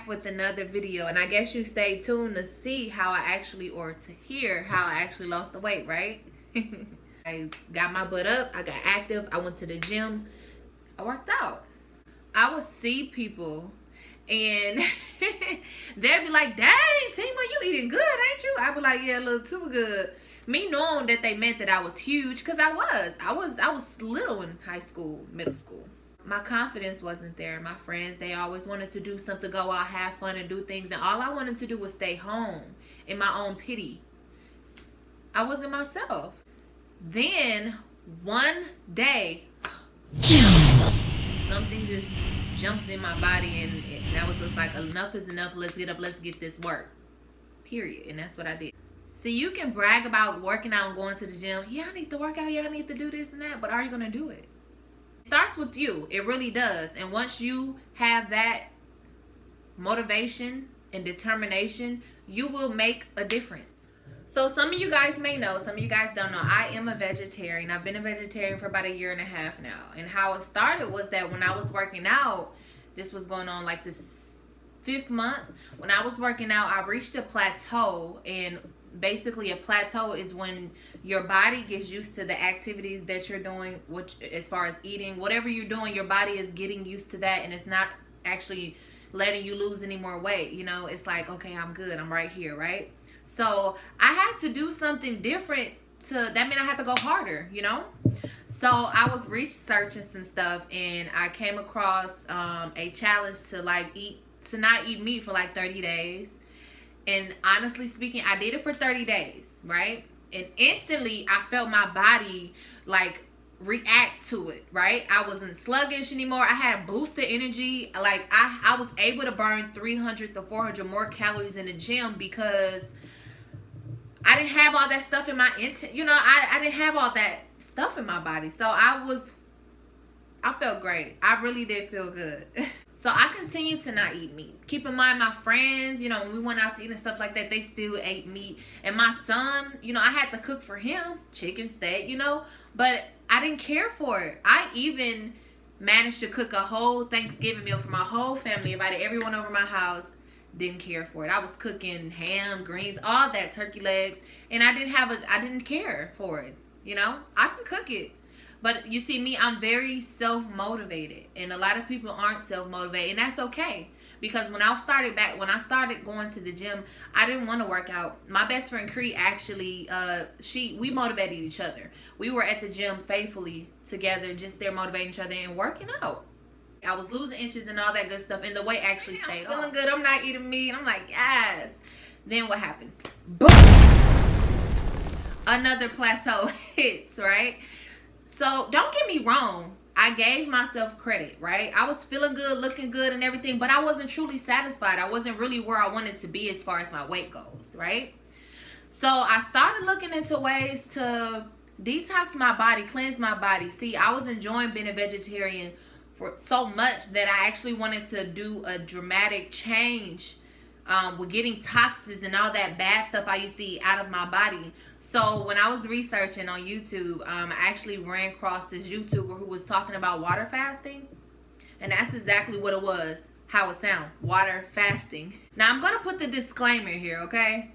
with another video, and I guess you stay tuned to see how I actually, or to hear how I actually lost the weight, right? I got my butt up, I got active, I went to the gym, I worked out. I would see people and they'd be like, dang, Tima, you eating good, ain't you? I'd be like, yeah, a little too good. Me knowing that they meant that I was huge, because I was little in high school, middle school. My confidence wasn't there. My friends, they always wanted to do something, go out, have fun, and do things. And all I wanted to do was stay home in my own pity. I wasn't myself. Then, one day, something just jumped in my body, and I was just like, enough is enough. Let's get up. Let's get this work. Period. And that's what I did. See, you can brag about working out and going to the gym. Yeah, I need to work out. Yeah, I need to do this and that. But are you going to do it? It starts with you. It really does. And once you have that motivation and determination, you will make a difference. So some of you guys may know, some of you guys don't know, I am a vegetarian. I've been a vegetarian for about 1.5 years now. And how it started was that when I was working out, this was going on like this 5th month. When I was working out, I reached a plateau, and basically a plateau is when your body gets used to the activities that you're doing, which as far as eating, whatever you're doing, your body is getting used to that, and it's not actually letting you lose any more weight. You know, it's like, okay, I'm good, I'm right here, right? So I had to do something different. That meant I had to go harder, you know. So I was researching some stuff, and I came across a challenge to not eat meat for like 30 days. And honestly speaking, I did it for 30 days, right? And instantly, I felt my body like react to it, right? I wasn't sluggish anymore. I had boosted energy. Like I was able to burn 300 to 400 more calories in the gym because I didn't have all that stuff in my I didn't have all that stuff in my body. So I felt great. I really did feel good. So I continued to not eat meat. Keep in mind, my friends, when we went out to eat and stuff like that, they still ate meat. And my son, I had to cook for him, chicken, steak, but I didn't care for it. I even managed to cook a whole Thanksgiving meal for my whole family, invited everyone over my house. Didn't care for it. I was cooking ham, greens, all that, turkey legs, and I didn't care for it. I can cook it. But you see me, I'm very self-motivated, and a lot of people aren't self-motivated, and that's okay. Because when I started going to the gym, I didn't want to work out. My best friend Cree actually, we motivated each other. We were at the gym faithfully together, just there motivating each other and working out. I was losing inches and all that good stuff, and the weight actually stayed on. Feeling good. I'm not eating meat. I'm like, yes. Then what happens? Boom! Another plateau hits, right? So don't get me wrong. I gave myself credit, right? I was feeling good, looking good and everything, but I wasn't truly satisfied. I wasn't really where I wanted to be as far as my weight goes, right? So I started looking into ways to detox my body, cleanse my body. See, I was enjoying being a vegetarian for so much that I actually wanted to do a dramatic change with getting toxins and all that bad stuff I used to eat out of my body. So when I was researching on YouTube, I actually ran across this YouTuber who was talking about water fasting. And that's exactly what it was, how it sounds, water fasting. Now I'm going to put the disclaimer here, okay?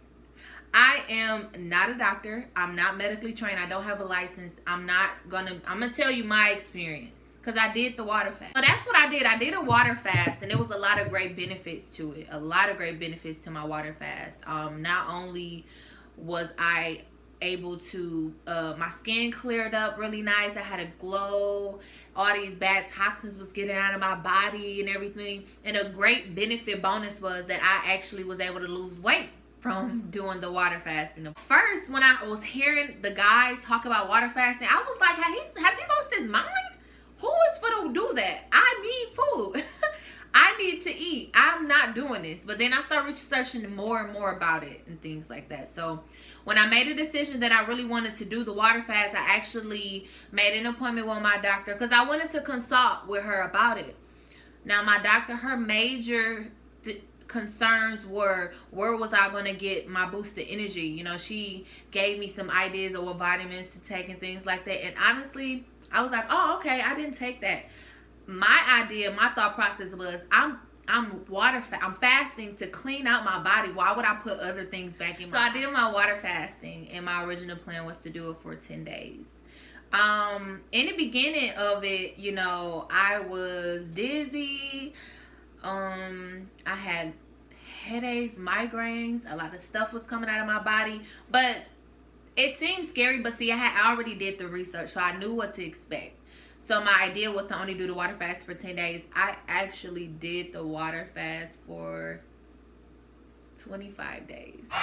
I am not a doctor. I'm not medically trained. I don't have a license. I'm going to tell you my experience. Because I did the water fast. So that's what I did. I did a water fast, and there was a lot of great benefits to it. A lot of great benefits to my water fast. Not only was I able to, my skin cleared up really nice. I had a glow. All these bad toxins was getting out of my body and everything. And a great benefit bonus was that I actually was able to lose weight from doing the water fasting. First, when I was hearing the guy talk about water fasting, I was like, has he lost his mind? Who is for to do that? I need food. I need to eat. I'm not doing this. But then I started researching more and more about it and things like that. So when I made a decision that I really wanted to do the water fast, I actually made an appointment with my doctor because I wanted to consult with her about it. Now my doctor, her major concerns were, where was I going to get my boosted energy? She gave me some ideas of what vitamins to take and things like that. And honestly, I was like, oh, okay, I didn't take that. My idea, my thought process was, I'm fasting to clean out my body. Why would I put other things back in my body? So I did my water fasting, and my original plan was to do it for 10 days. In the beginning of it, I was dizzy. I had headaches, migraines. A lot of stuff was coming out of my body, but it seemed scary. But see, I already did the research, so I knew what to expect. So my idea was to only do the water fast for 10 days. I actually did the water fast for 25 days. Yes,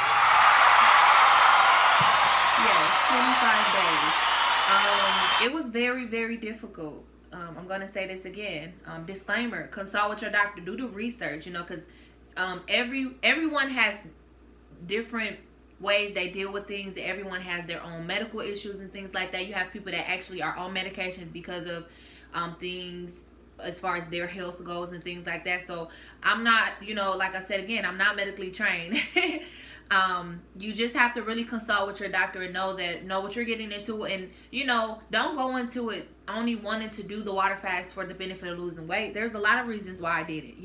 25 days. It was very, very difficult. I'm going to say this again. Disclaimer, consult with your doctor. Do the research, because everyone has different ways they deal with things. Everyone has their own medical issues and things like that. You have people that actually are on medications because of things as far as their health goes and things like that. So I'm not, like I said again, I'm not medically trained. You just have to really consult with your doctor and know what you're getting into, and don't go into it only wanting to do the water fast for the benefit of losing weight. There's a lot of reasons why I did it.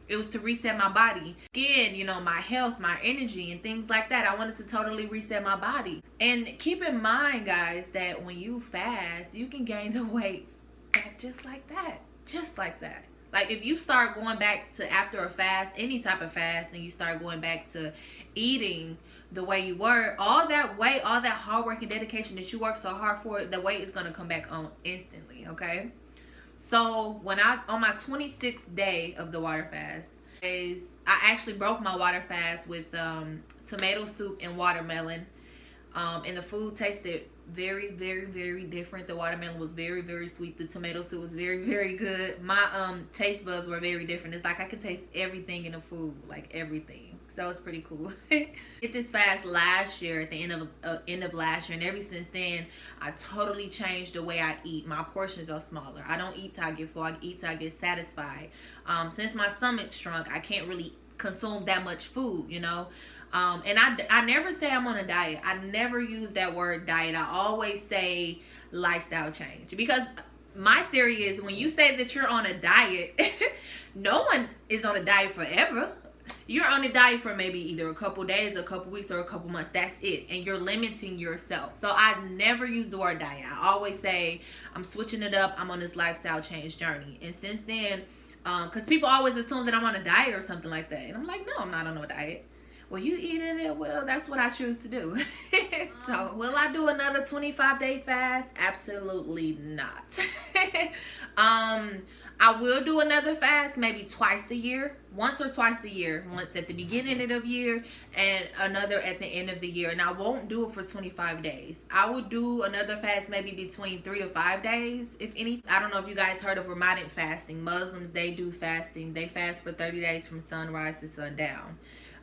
It was to reset my body, skin, my health, my energy, and things like that. I wanted to totally reset my body. And keep in mind, guys, that when you fast, you can gain the weight back just like that. Just like that. Like if you start going back to after a fast, any type of fast, and you start going back to eating the way you were, all that weight, all that hard work and dedication that you worked so hard for, the weight is going to come back on instantly, okay? So when on my 26th day of the water fast, I actually broke my water fast with tomato soup and watermelon. And the food tasted very, very, very different. The watermelon was very, very sweet. The tomato soup was very, very good. My taste buds were very different. It's like I could taste everything in the food, like everything. So that was pretty cool. Did this fast last year, at the end of last year, and ever since then, I totally changed the way I eat. My portions are smaller. I don't eat till I get full. I eat till I get satisfied. Since my stomach shrunk, I can't really consume that much food, you know. And I never say I'm on a diet. I never use that word diet. I always say lifestyle change, because my theory is when you say that you're on a diet, no one is on a diet forever. You're on a diet for maybe either a couple days, a couple weeks, or a couple months. That's it. And you're limiting yourself. So I never use the word diet. I always say I'm switching it up. I'm on this lifestyle change journey. And since then, because people always assume that I'm on a diet or something like that. And I'm like, no, I'm not on no diet. Well, you eating it? Well, that's what I choose to do. So, will I do another 25-day fast? Absolutely not. I will do another fast maybe twice a year. Once or twice a year. Once at the beginning of the year and another at the end of the year. And I won't do it for 25 days. I will do another fast maybe between 3 to 5 days, if any. I don't know if you guys heard of Ramadan fasting. Muslims, they do fasting. They fast for 30 days from sunrise to sundown.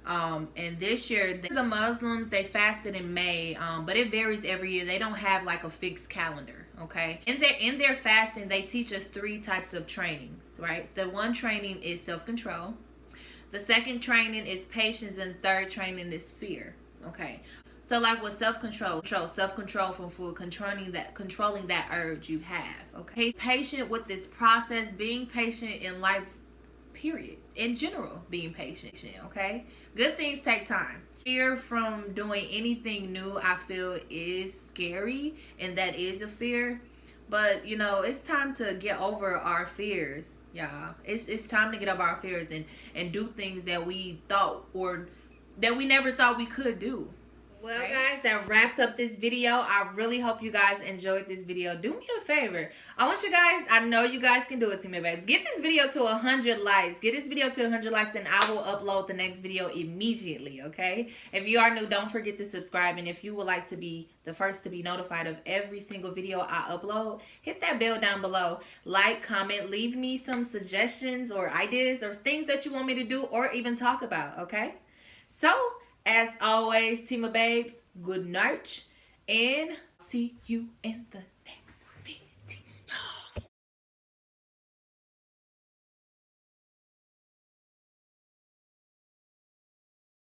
And this year, the Muslims, they fasted in May, but it varies every year. They don't have like a fixed calendar, okay? In their fasting, they teach us 3 types of trainings, right? The one training is self-control. The second training is patience, and third training is fear, okay? So like with self-control from food, controlling that urge you have, okay? Patient with this process, being patient in life, period. In general, being patient, okay? Good things take time. Fear from doing anything new, I feel, is scary, and that is a fear. But, you know, it's time to get over our fears, y'all. It's time to get over our fears and do things that we thought or that we never thought we could do. Well, guys, that wraps up this video. I really hope you guys enjoyed this video. Do me a favor. I want you guys, I know you guys can do it, Timababes. Get this video to 100 likes. Get this video to 100 likes, and I will upload the next video immediately, okay? If you are new, don't forget to subscribe. And if you would like to be the first to be notified of every single video I upload, hit that bell down below. Like, comment, leave me some suggestions or ideas or things that you want me to do or even talk about, okay? So, as always, Timababes, good night, and see you in the